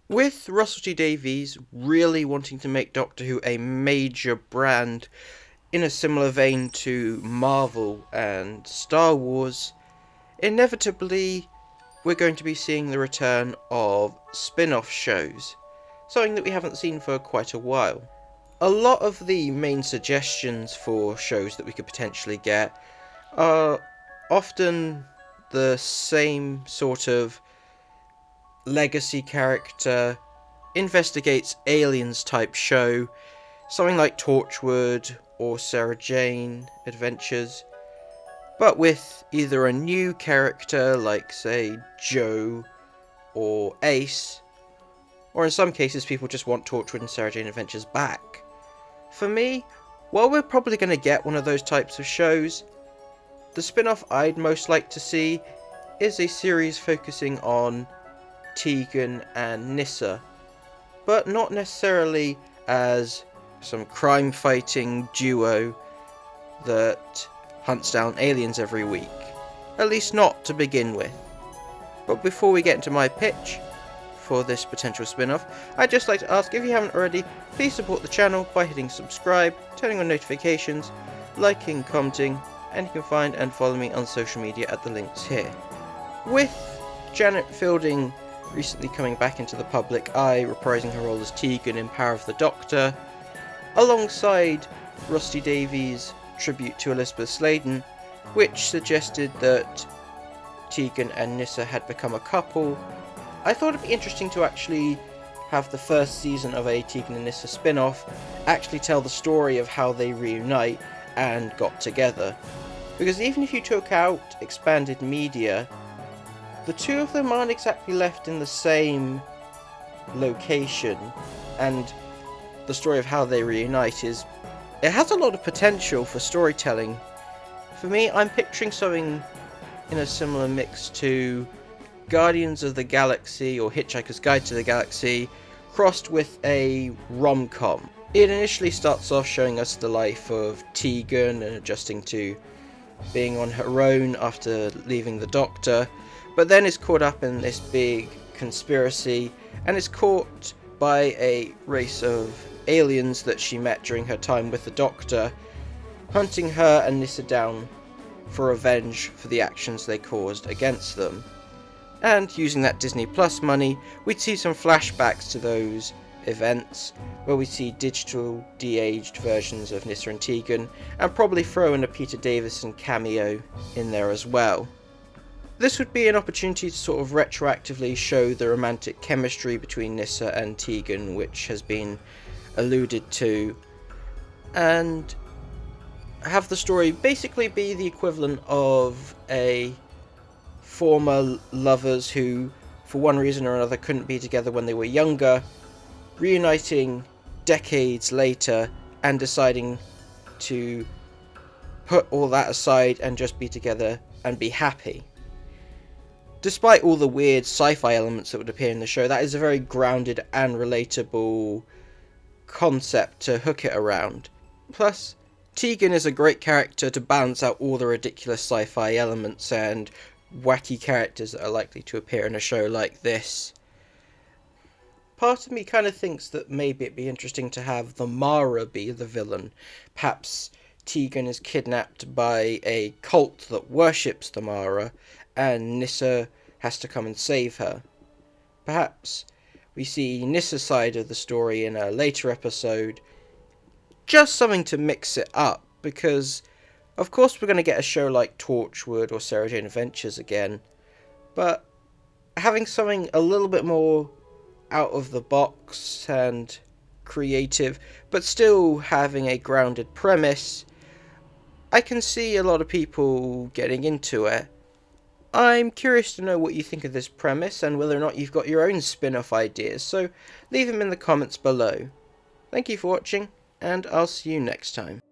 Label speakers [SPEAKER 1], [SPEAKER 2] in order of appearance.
[SPEAKER 1] With Russell T Davies really wanting to make Doctor Who a major brand in a similar vein to Marvel and Star Wars, inevitably we're going to be seeing the return of spin-off shows, something that we haven't seen for quite a while. A lot of the main suggestions for shows that we could potentially get are often the same sort of legacy character, investigates aliens type show, something like Torchwood or Sarah Jane Adventures, but with either a new character like, say, Joe or Ace, or in some cases people just want Torchwood and Sarah Jane Adventures back. For me, while we're probably going to get one of those types of shows, the spin-off I'd most like to see is a series focusing on Tegan and Nyssa, but not necessarily as some crime-fighting duo that hunts down aliens every week. At least not to begin with. But before we get into my pitch for this potential spin-off, I'd just like to ask, if you haven't already, please support the channel by hitting subscribe, turning on notifications, liking, commenting, and you can find and follow me on social media at the links here. With Janet Fielding recently coming back into the public eye, reprising her role as Tegan in Power of the Doctor, alongside Rusty Davies' tribute to Elizabeth Sladen, which suggested that Tegan and Nyssa had become a couple, I thought it'd be interesting to actually have the first season of a Tegan and Nyssa spin-off actually tell the story of how they reunite and got together. Because even if you took out expanded media, the two of them aren't exactly left in the same location, and the story of how they reunite it has a lot of potential for storytelling. For me, I'm picturing something in a similar mix to Guardians of the Galaxy or Hitchhiker's Guide to the Galaxy, crossed with a rom-com. It initially starts off showing us the life of Tegan and adjusting to being on her own after leaving the Doctor, but then is caught up in this big conspiracy and is caught by a race of aliens that she met during her time with the Doctor, hunting her and Nyssa down for revenge for the actions they caused against them. And using that Disney Plus money, we'd see some flashbacks to those events, where we see digital de-aged versions of Nyssa and Tegan, and probably throw in a Peter Davison cameo in there as well. This would be an opportunity to sort of retroactively show the romantic chemistry between Nyssa and Tegan, which has been alluded to, and have the story basically be the equivalent of a former lovers who, for one reason or another, couldn't be together when they were younger, reuniting decades later and deciding to put all that aside and just be together and be happy. Despite all the weird sci-fi elements that would appear in the show, that is a very grounded and relatable concept to hook it around. Plus, Tegan is a great character to balance out all the ridiculous sci-fi elements and wacky characters that are likely to appear in a show like this. Part of me kind of thinks that maybe it'd be interesting to have the Mara be the villain. Perhaps Tegan is kidnapped by a cult that worships the Mara, and Nyssa has to come and save her. Perhaps we see Nyssa's side of the story in a later episode. Just something to mix it up, because of course we're going to get a show like Torchwood or Sarah Jane Adventures again, but having something a little bit more out of the box and creative, but still having a grounded premise, I can see a lot of people getting into it. I'm curious to know what you think of this premise and whether or not you've got your own spin-off ideas, so leave them in the comments below. Thank you for watching, and I'll see you next time.